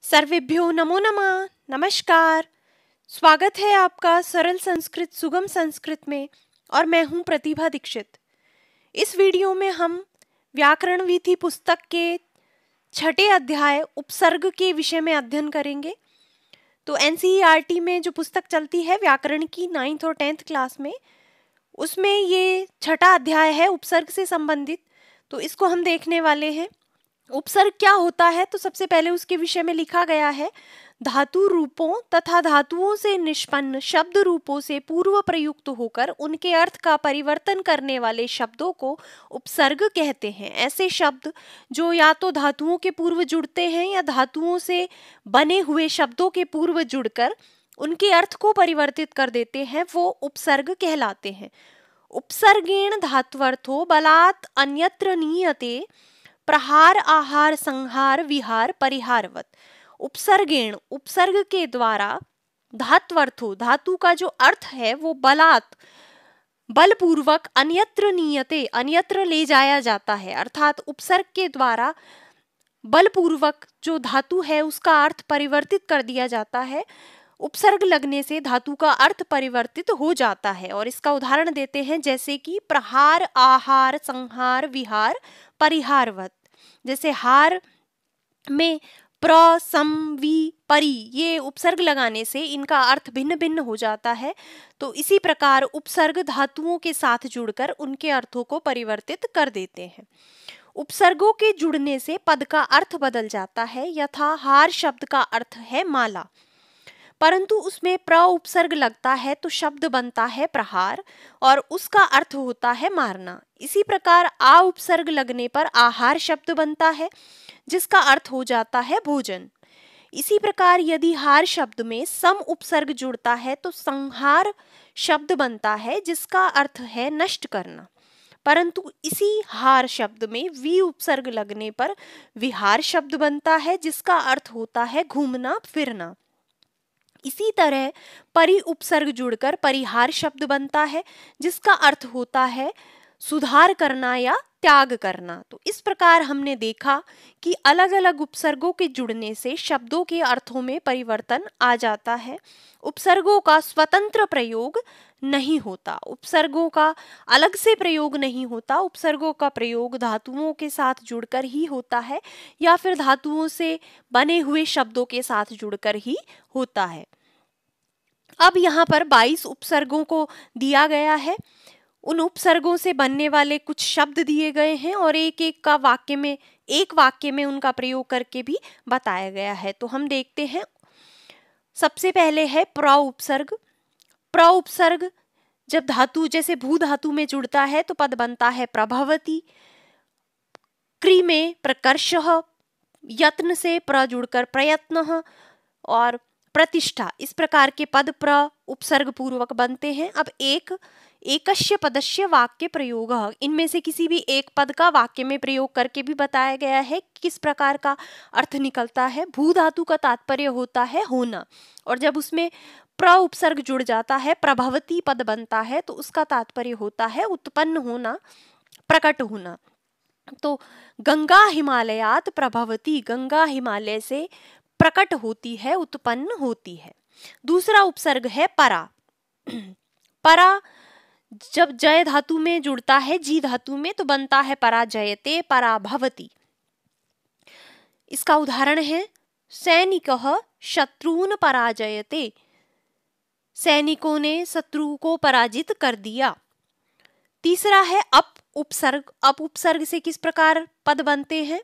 सर्वेभ्यो नमो नमः। नमस्कार। स्वागत है आपका सरल संस्कृत सुगम संस्कृत में और मैं हूं प्रतिभा दीक्षित। इस वीडियो में हम व्याकरण विधि पुस्तक के छठे अध्याय उपसर्ग के विषय में अध्ययन करेंगे। तो एनसीईआरटी में जो पुस्तक चलती है व्याकरण की 9th और 10th क्लास में, उसमें ये छठा अध्याय है उपसर्ग से संबंधित। तो इसको हम देखने वाले हैं। उपसर्ग क्या होता है, तो सबसे पहले उसके विषय में लिखा गया है, धातु रूपों तथा धातुओं से निष्पन्न शब्द रूपों से पूर्व प्रयुक्त होकर उनके अर्थ का परिवर्तन करने वाले शब्दों को उपसर्ग कहते हैं। ऐसे शब्द जो या तो धातुओं के पूर्व जुड़ते हैं या धातुओं से बने हुए शब्दों के पूर्व जुड़कर उनके अर्थ को परिवर्तित कर देते हैं, वो उपसर्ग कहलाते हैं। उपसर्गेण धात्वर्थो बलात् अन्यत्र नीयते प्रहार आहार संहार विहार परिहारवत। उपसर्गेण उपसर्ग के द्वारा धात्वर्थो धातु का जो अर्थ है वो बलात् बलपूर्वक अन्यत्र नीयते अन्यत्र ले जाया जाता है। अर्थात उपसर्ग के द्वारा बलपूर्वक जो धातु है उसका अर्थ परिवर्तित कर दिया जाता है। उपसर्ग लगने से धातु का अर्थ परिवर्तित हो जाता है और इसका उदाहरण देते हैं, जैसे कि प्रहार आहार संहार विहार परिहारवत। जैसे हार में प्र सम वी परि ये उपसर्ग लगाने से इनका अर्थ भिन्न भिन्न हो जाता है। तो इसी प्रकार उपसर्ग धातुओं के साथ जुड़कर उनके अर्थों को परिवर्तित कर देते हैं। उपसर्गों के जुड़ने से पद का अर्थ बदल जाता है। यथा हार शब्द का अर्थ है माला, परंतु उसमें प्र उपसर्ग लगता है तो शब्द बनता है प्रहार और उसका अर्थ होता है मारना। इसी प्रकार आ उपसर्ग लगने पर आहार शब्द बनता है जिसका अर्थ हो जाता है भोजन। इसी प्रकार यदि हार शब्द में सम उपसर्ग जुड़ता है तो संहार शब्द बनता है जिसका अर्थ है नष्ट करना, परंतु इसी हार शब्द में वी उपसर्ग लगने पर विहार शब्द बनता है जिसका अर्थ होता है घूमना फिरना। इसी तरह परि उपसर्ग जुड़कर परिहार शब्द बनता है जिसका अर्थ होता है सुधार करना या त्याग करना। तो इस प्रकार हमने देखा कि अलग अलग उपसर्गों के जुड़ने से शब्दों के अर्थों में परिवर्तन आ जाता है। उपसर्गों का स्वतंत्र प्रयोग नहीं होता, उपसर्गों का अलग से प्रयोग नहीं होता। उपसर्गों का प्रयोग धातुओं के साथ जुड़कर ही होता है या फिर धातुओं से बने हुए शब्दों के साथ जुड़कर ही होता है। अब यहाँ पर 22 उपसर्गों को दिया गया है। उन उपसर्गों से बनने वाले कुछ शब्द दिए गए हैं और एक वाक्य में उनका प्रयोग करके भी बताया गया है। तो हम देखते हैं। सबसे पहले है प्र उपसर्ग। प्र उपसर्ग जब धातु जैसे भू धातु में जुड़ता है तो पद बनता है प्रभवती। क्री में प्रकर्षः, यत्न से प्र जुड़कर प्रयत्न और प्रतिष्ठा, इस प्रकार के पद प्र उपसर्ग पूर्वक बनते हैं। अब एकस्य पदस्य वाक्य प्रयोग, इनमें से किसी भी एक पद का वाक्य में प्रयोग करके भी बताया गया है किस प्रकार का अर्थ निकलता है। भू धातु का तात्पर्य होता है होना और जब उसमें प्र उपसर्ग जुड़ जाता है प्रभवती पद बनता है तो उसका तात्पर्य होता है उत्पन्न होना, प्रकट होना। तो गंगा हिमालयात प्रभवती, गंगा हिमालय से प्रकट होती है, उत्पन्न होती है। दूसरा उपसर्ग है परा। परा जब जय धातु में जुड़ता है जी धातु में तो बनता है पराजयते पराभवती। इसका उदाहरण है सैनिकः शत्रून् पराजयते, सैनिकों ने शत्रु को पराजित कर दिया। तीसरा है अप उपसर्ग। अप उपसर्ग से किस प्रकार पद बनते हैं।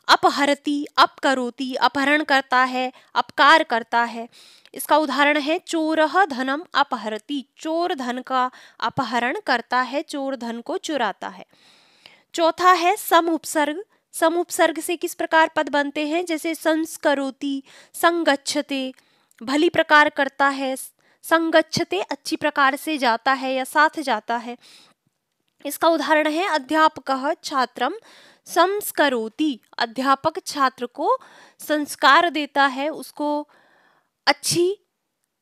अपहरती, अपकरोति, अपहरण करता है, अपकार करता है। इसका उदाहरण है चोरः धनम अपहरति, चोर धन का अपहरण करता है, चोर धन को चुराता है। चौथा है सम उपसर्ग। सम उपसर्ग से किस प्रकार पद बनते हैं, जैसे संस्करोति, संगच्छते, भली प्रकार करता है, संगच्छते अच्छी प्रकार से जाता है या साथ जाता है। इसका उदाहरण है अध्यापकः छात्रम संस्करोति, अध्यापक छात्र को संस्कार देता है, उसको अच्छी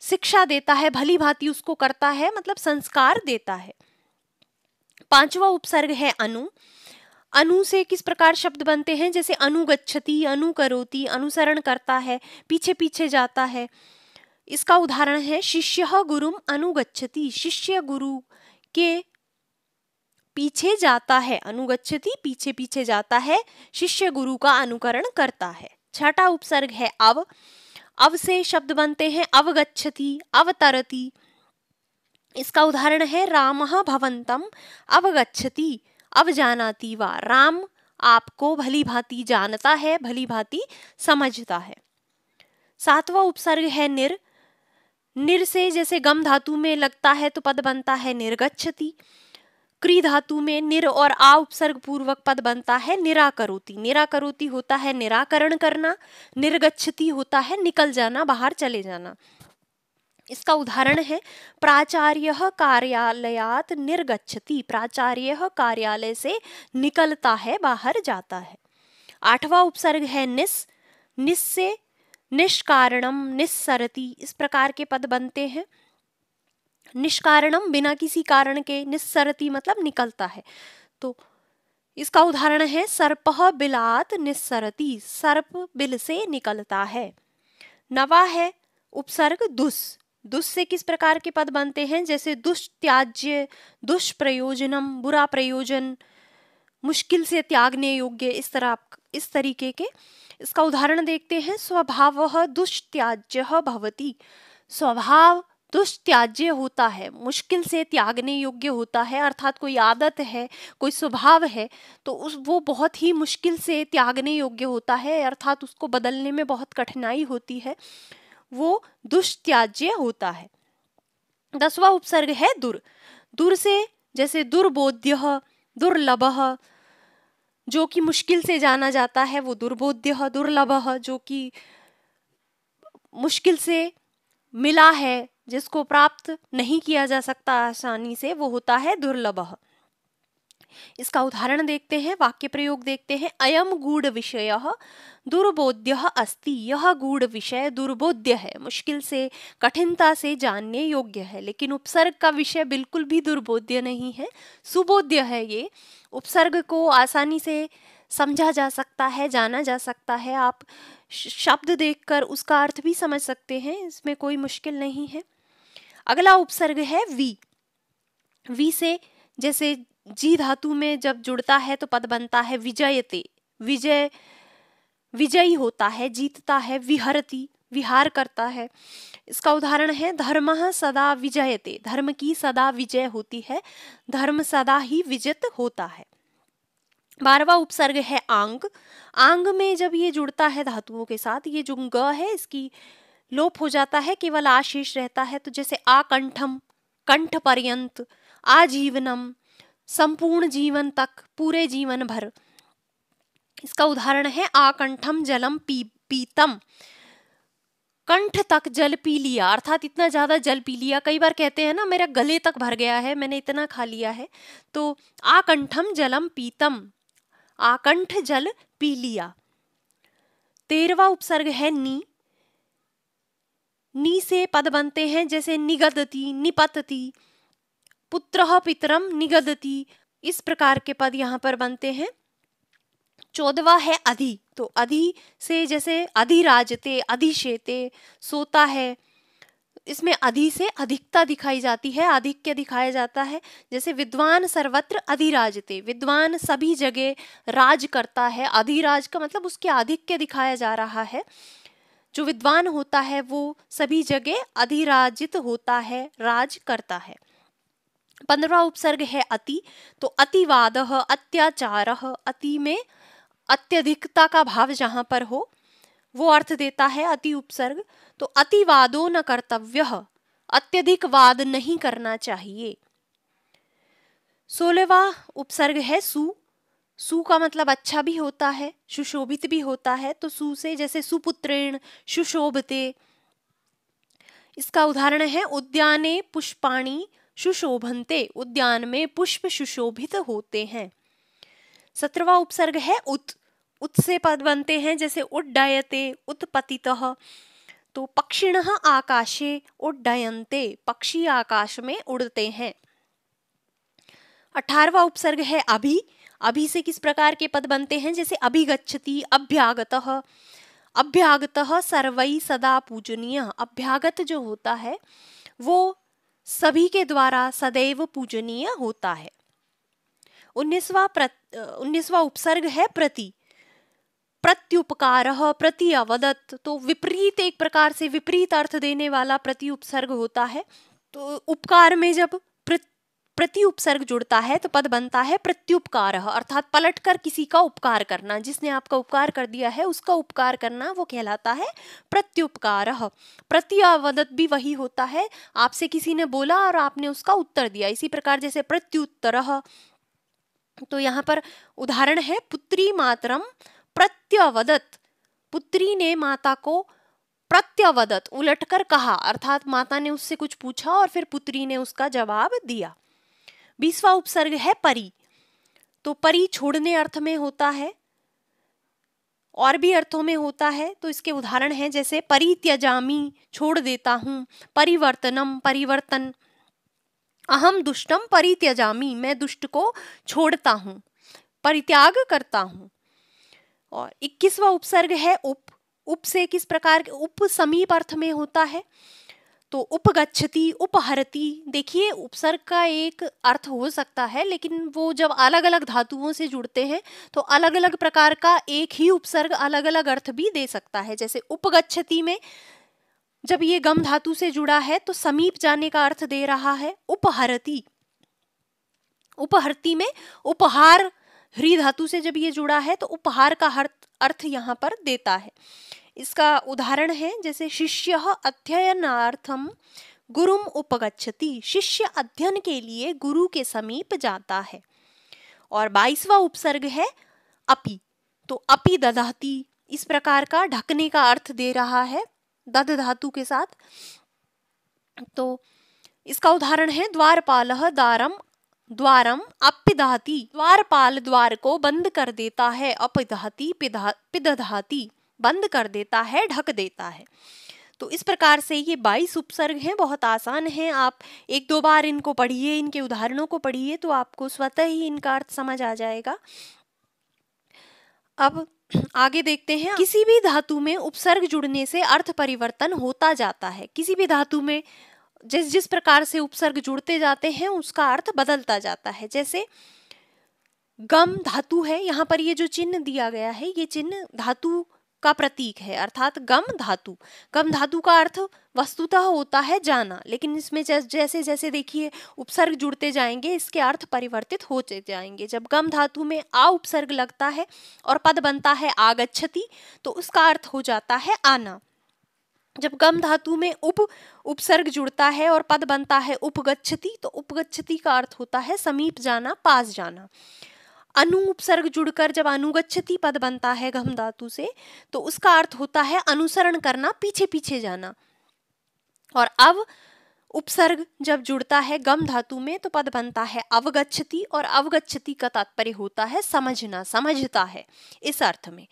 शिक्षा देता है, भली भांति उसको करता है, मतलब संस्कार देता है। पांचवा उपसर्ग है अनु। अनु से किस प्रकार शब्द बनते हैं, जैसे अनुगच्छति, अनुकरोति, अनुसरण करता है, पीछे पीछे जाता है। इसका उदाहरण है शिष्यः गुरुम अनुगच्छति, शिष्य गुरु के पीछे जाता है, अनुगच्छति पीछे पीछे जाता है, शिष्य गुरु का अनुकरण करता है। छठा उपसर्ग है अव। अव से शब्द बनते हैं अवगच्छति, अवतरति। इसका उदाहरण है रामः भवन्तं अवगच्छति, अवजानाति वा। राम आपको भली भांति जानता है, भली भांति समझता है। सातवां उपसर्ग है निर। निर से जैसे गम धातु में लगता है तो पद बनता है निर्गच्छति। क्री धातु में निर और आ उपसर्ग पूर्वक पद बनता है निराकरोति। निराकरोति होता है निराकरण करना, निर्गच्छति होता है निकल जाना, बाहर चले जाना। इसका उदाहरण है प्राचार्यः कार्यालयात् निर्गच्छति, प्राचार्य कार्यालय से निकलता है, बाहर जाता है। आठवां उपसर्ग है निस। निस से निष्कारणम, निस्सरति, इस प्रकार के पद बनते हैं। निष्कारणम बिना किसी कारण के, निस्सरति मतलब निकलता है। तो इसका उदाहरण है सर्पः बिलात् निस्सरति, सर्प बिल से निकलता है। नवा है उपसर्ग दुस्। दुस् से किस प्रकार के पद बनते हैं, जैसे दुष्त्याज्य, दुष्प्रयोजनम, बुरा प्रयोजन, मुश्किल से त्यागने योग्य, इस तरीके के। इसका उदाहरण देखते हैं स्वभावः दुष्त्याज्यः भवति। स्वभाव दुष्त्याज्य होता है, मुश्किल से त्यागने योग्य होता है, अर्थात कोई आदत है, कोई स्वभाव है तो वो बहुत ही मुश्किल से त्यागने योग्य होता है, अर्थात उसको बदलने में बहुत कठिनाई होती है, वो दुष्त्याज्य होता है। 10वां उपसर्ग है दुर। दुर से जैसे दुर्बोध्यः, दुर्लभः, जो कि मुश्किल से जाना जाता है वो दुर्बोध्यः। दुर्लभः जो कि मुश्किल से मिला है, जिसको प्राप्त नहीं किया जा सकता आसानी से, वो होता है दुर्लभः। इसका उदाहरण देखते हैं, वाक्य प्रयोग देखते हैं। अयम गूढ़ विषयः दुर्बोध्यः अस्ति। यह गूढ़ विषय दुर्बोध्य है, मुश्किल से, कठिनता से जानने योग्य है। लेकिन उपसर्ग का विषय बिल्कुल भी दुर्बोध्य नहीं है, सुबोध्य है। ये उपसर्ग को आसानी से समझा जा सकता है, जाना जा सकता है। आप शब्द देखकर उसका अर्थ भी समझ सकते हैं, इसमें कोई मुश्किल नहीं है। अगला उपसर्ग है वी। वी से जैसे जी धातु में जब जुड़ता है तो पद बनता है विजयते। विजय, विजयी होता है, जीतता है। विहरति, विहार करता है। इसका उदाहरण है धर्मः सदा विजयते। धर्म की सदा विजय होती है, धर्म सदा ही विजित होता है। 12वां उपसर्ग है आंग। आंग में जब ये जुड़ता है धातुओं के साथ, ये जो ग है इसकी लोप हो जाता है, केवल आशेष रहता है। तो जैसे आकंठम, कंठ पर्यंत, आजीवनम, संपूर्ण जीवन तक, पूरे जीवन भर। इसका उदाहरण है आकंठम जलम पीतम। कंठ तक जल पी लिया, अर्थात इतना ज्यादा जल पी लिया। कई बार कहते हैं ना मेरा गले तक भर गया है, मैंने इतना खा लिया है। तो आकंठम जलम पीतम, आकंठ जल पी लिया। 13वां उपसर्ग है नी। नी से पद बनते हैं जैसे निगदति, निपतति, पुत्रः पितरम निगदति, इस प्रकार के पद यहाँ पर बनते हैं। 14वां है अधि। तो अधि से जैसे अधिराजते, अधिशेते, सोता है, इसमें अधि से अधिकता दिखाई जाती है, आधिक्य दिखाया जाता है। जैसे विद्वान सर्वत्र अधिराजते, विद्वान सभी जगह राज करता है। अधिराज का मतलब उसके आधिक्य दिखाया जा रहा है। जो विद्वान होता है वो सभी जगह अधिराजित होता है, राज करता है। 15वां उपसर्ग है अति। तो अतिवादः, अत्याचारः, अति में अत्यधिकता का भाव जहां पर हो वो अर्थ देता है अति उपसर्ग। तो अतिवादो न कर्तव्यः, अत्यधिक वाद नहीं करना चाहिए। 16वां उपसर्ग है सु। सु का मतलब अच्छा भी होता है, सुशोभित भी होता है। तो सु से जैसे सुपुत्रेण सुशोभते। इसका उदाहरण है उद्याने पुष्पाणि सुशोभन्ते, उद्यान में पुष्प सुशोभित होते हैं। 17वां उपसर्ग है उत। उत से पद बनते हैं जैसे उड्डयते, उत्पतितः। तो पक्षिणः आकाशे उड्डयन्ते, पक्षी आकाश में उड़ते हैं। 18वां उपसर्ग है अभि। अभी से किस प्रकार के पद बनते हैं, जैसे अभिगच्छति, अभ्यागतः। अभ्यागतः सर्वै सदा पूजनीय। अभ्यागत जो होता है वो सभी के द्वारा सदैव पूजनीय होता है। 19वां उपसर्ग है प्रति। प्रत्युपकारः प्रति अवदत्, तो विपरीत, एक प्रकार से विपरीत अर्थ देने वाला प्रति उपसर्ग होता है। तो उपकार में जब प्रति उपसर्ग जुड़ता है तो पद बनता है प्रत्युपकारः, अर्थात पलटकर किसी का उपकार करना, जिसने आपका उपकार कर दिया है उसका उपकार करना, वो कहलाता है प्रत्युपकारः। प्रति अवदत् भी वही होता है, आपसे किसी ने बोला और आपने उसका उत्तर दिया, इसी प्रकार जैसे प्रत्युत्तरः। तो यहाँ पर उदाहरण है पुत्री मातरम प्रत्यवदत्। पुत्री ने माता को प्रत्यवदत् उलटकर कहा, अर्थात माता ने उससे कुछ पूछा और फिर पुत्री ने उसका जवाब दिया। 20वां उपसर्ग है परि। तो परि छोड़ने अर्थ में होता है, और भी अर्थों में होता है। तो इसके उदाहरण हैं जैसे परित्यजामि, छोड़ देता हूँ, परिवर्तनम, परिवर्तन, अहम दुष्टम परित्यजामि, मैं दुष्ट को छोड़ता हूँ, परित्याग करता हूँ। और 21वां उपसर्ग है उप। उप से किस प्रकार, उप समीप अर्थ में होता है। तो उपगच्छति, उपहरति, देखिए उपसर्ग का एक अर्थ हो सकता है, लेकिन वो जब अलग अलग धातुओं से जुड़ते हैं तो अलग अलग प्रकार का एक ही उपसर्ग अलग अलग अर्थ भी दे सकता है। जैसे उपगच्छति में जब ये गम धातु से जुड़ा है तो समीप जाने का अर्थ दे रहा है। उपहरति, उपहरति में उपहार, ह्री धातु से जब ये जुड़ा है तो उपहार का अर्थ यहाँ पर देता है। इसका उदाहरण है जैसे शिष्यः अध्ययनार्थम गुरुम उपगच्छति, शिष्य अध्ययन के लिए गुरु के समीप जाता है। और 22वां उपसर्ग है अपि। तो अपि दधाति, इस प्रकार का ढकने का अर्थ दे रहा है दध धातु के साथ। तो इसका उदाहरण है द्वारपालः द्वारम द्वारम अपिदधाति, द्वारपाल द्वार को बंद कर देता है, अपिदधाति पिदधाति, बंद कर देता है, ढक देता है। तो इस प्रकार से ये 22 उपसर्ग हैं, बहुत आसान हैं। आप एक दो बार इनको पढ़िए, इनके उदाहरणों को पढ़िए तो आपको स्वतः ही इनका अर्थ समझ आ जाएगा। अब आगे देखते हैं, किसी भी धातु में उपसर्ग जुड़ने से अर्थ परिवर्तन होता जाता है। किसी भी धातु में जिस प्रकार से उपसर्ग जुड़ते जाते हैं उसका अर्थ बदलता जाता है। जैसे गम धातु है, यहाँ पर ये जो चिन्ह दिया गया है ये चिन्ह धातु का प्रतीक है, अर्थात गम धातु। गम धातु का अर्थ वस्तुतः होता है जाना, लेकिन इसमें जैसे जैसे देखिए उपसर्ग जुड़ते जाएंगे इसके अर्थ परिवर्तित होते जाएंगे। जब गम धातु में आ उपसर्ग लगता है और पद बनता है आगच्छति तो उसका अर्थ हो जाता है आना। जब गम धातु में उपसर्ग जुड़ता है और पद बनता है उपगच्छति तो उपगच्छति का अर्थ होता है समीप जाना, पास जाना। अनु उपसर्ग जुड़कर जब अनुगच्छति पद बनता है गम धातु से तो उसका अर्थ होता है अनुसरण करना, पीछे पीछे जाना। और अव उपसर्ग जब जुड़ता है गम धातु में तो पद बनता है अवगच्छति, और अवगच्छति का तात्पर्य होता है समझना, समझता है, इस अर्थ में।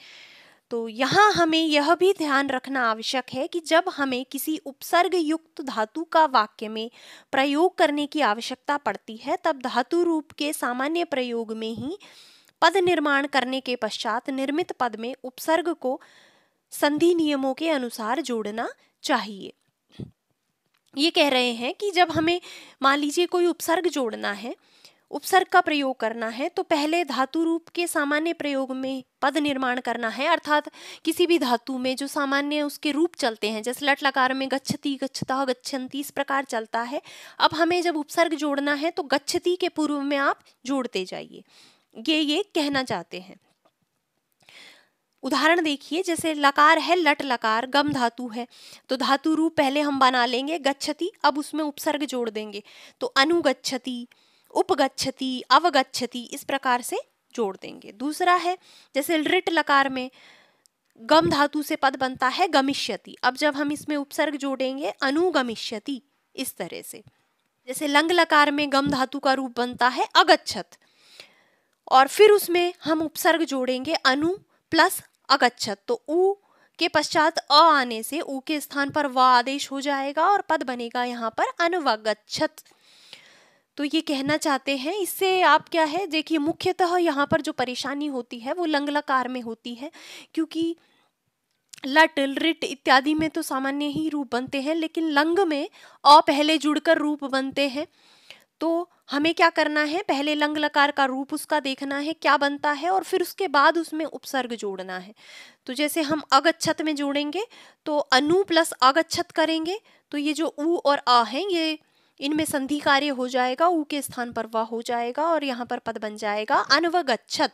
तो यहाँ हमें यह भी ध्यान रखना आवश्यक है कि जब हमें किसी उपसर्ग युक्त धातु का वाक्य में प्रयोग करने की आवश्यकता पड़ती है तब धातु रूप के सामान्य प्रयोग में ही पद निर्माण करने के पश्चात निर्मित पद में उपसर्ग को संधि नियमों के अनुसार जोड़ना चाहिए। ये कह रहे हैं कि जब हमें मान लीजिए कोई उपसर्ग जोड़ना है, उपसर्ग का प्रयोग करना है तो पहले धातु रूप के सामान्य प्रयोग में पद निर्माण करना है, अर्थात किसी भी धातु में जो सामान्य उसके रूप चलते हैं, जैसे लट लकार में गच्छति, गच्छतः, गच्छन्ति, इस प्रकार चलता है। अब हमें जब उपसर्ग जोड़ना है तो गच्छति के पूर्व में आप जोड़ते जाइए, ये कहना चाहते हैं। उदाहरण देखिए, जैसे लकार है लट लकार, गम धातु है तो धातु रूप पहले हम बना लेंगे गच्छति, अब उसमें उपसर्ग जोड़ देंगे तो अनुगच्छति, उपगच्छति, अवगच्छति, इस प्रकार से जोड़ देंगे। दूसरा है जैसे लृट लकार में गम धातु से पद बनता है गमिष्यति, अब जब हम इसमें उपसर्ग जोड़ेंगे अनुगमिष्यति, इस तरह से। जैसे लंग लकार में गम धातु का रूप बनता है अगच्छत और फिर उसमें हम उपसर्ग जोड़ेंगे अनु प्लस अगच्छत, तो उ के पश्चात अ आने से उ के स्थान पर व आदेश हो जाएगा और पद बनेगा यहाँ पर अनवगच्छत। तो ये कहना चाहते हैं। इससे आप क्या है, देखिए मुख्यतः यहाँ पर जो परेशानी होती है वो लंग लकार में होती है, क्योंकि लट रिट इत्यादि में तो सामान्य ही रूप बनते हैं, लेकिन लंग में अ पहले जुड़कर रूप बनते हैं। तो हमें क्या करना है, पहले लंग लकार का रूप उसका देखना है क्या बनता है, और फिर उसके बाद उसमें उपसर्ग जोड़ना है। तो जैसे हम अगच्छत में जोड़ेंगे तो अनु प्लस अगच्छत करेंगे, तो ये जो उ और अ हैं ये इनमें संधि कार्य हो जाएगा, उ के स्थान पर व हो जाएगा और यहाँ पर पद बन जाएगा अन्वगच्छत।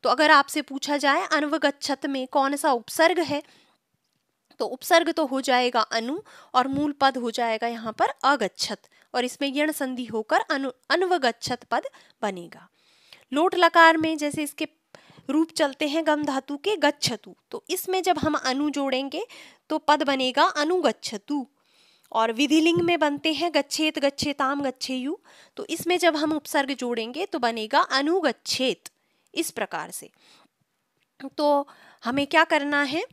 तो अगर आपसे पूछा जाए अन्वगच्छत में कौन सा उपसर्ग है, तो उपसर्ग तो हो जाएगा अनु और मूल पद हो जाएगा यहाँ पर अगच्छत, और इसमें यण संधि होकर अन्वगच्छत पद बनेगा। लोट लकार में जैसे इसके रूप चलते हैं गम धातु के गच्छतु, तो इसमें जब हम अनु जोड़ेंगे तो पद बनेगा अनुगच्छतु। और विधिलिंग में बनते हैं गच्छेत गच्छेताम गच्छेयु, तो इसमें जब हम उपसर्ग जोड़ेंगे तो बनेगा अनुगच्छेत। इस प्रकार से तो हमें क्या करना है,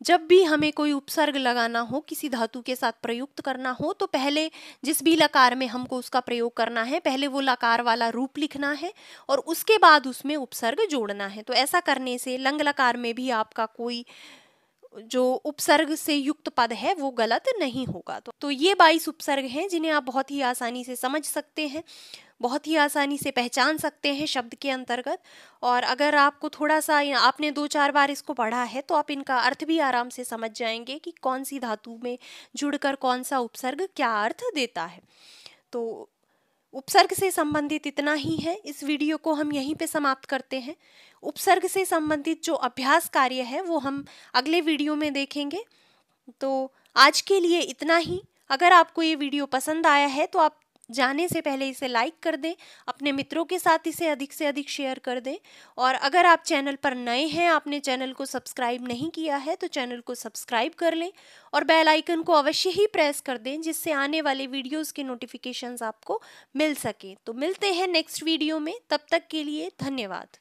जब भी हमें कोई उपसर्ग लगाना हो, किसी धातु के साथ प्रयुक्त करना हो, तो पहले जिस भी लकार में हमको उसका प्रयोग करना है, पहले वो लकार वाला रूप लिखना है और उसके बाद उसमें उपसर्ग जोड़ना है। तो ऐसा करने से लंग लकार में भी आपका कोई जो उपसर्ग से युक्त पद है वो गलत नहीं होगा। तो ये 22 उपसर्ग हैं जिन्हें आप बहुत ही आसानी से समझ सकते हैं, बहुत ही आसानी से पहचान सकते हैं शब्द के अंतर्गत। और अगर आपको थोड़ा सा आपने 2-4 बार इसको पढ़ा है तो आप इनका अर्थ भी आराम से समझ जाएंगे कि कौन सी धातु में जुड़कर कौन सा उपसर्ग क्या अर्थ देता है। तो उपसर्ग से संबंधित इतना ही है। इस वीडियो को हम यहीं पे समाप्त करते हैं। उपसर्ग से संबंधित जो अभ्यास कार्य है वो हम अगले वीडियो में देखेंगे। तो आज के लिए इतना ही। अगर आपको ये वीडियो पसंद आया है तो आप जाने से पहले इसे लाइक कर दें, अपने मित्रों के साथ इसे अधिक से अधिक शेयर कर दें। और अगर आप चैनल पर नए हैं, आपने चैनल को सब्सक्राइब नहीं किया है, तो चैनल को सब्सक्राइब कर लें और बेल आइकन को अवश्य ही प्रेस कर दें, जिससे आने वाले वीडियोस के नोटिफिकेशंस आपको मिल सके। तो मिलते हैं नेक्स्ट वीडियो में, तब तक के लिए धन्यवाद।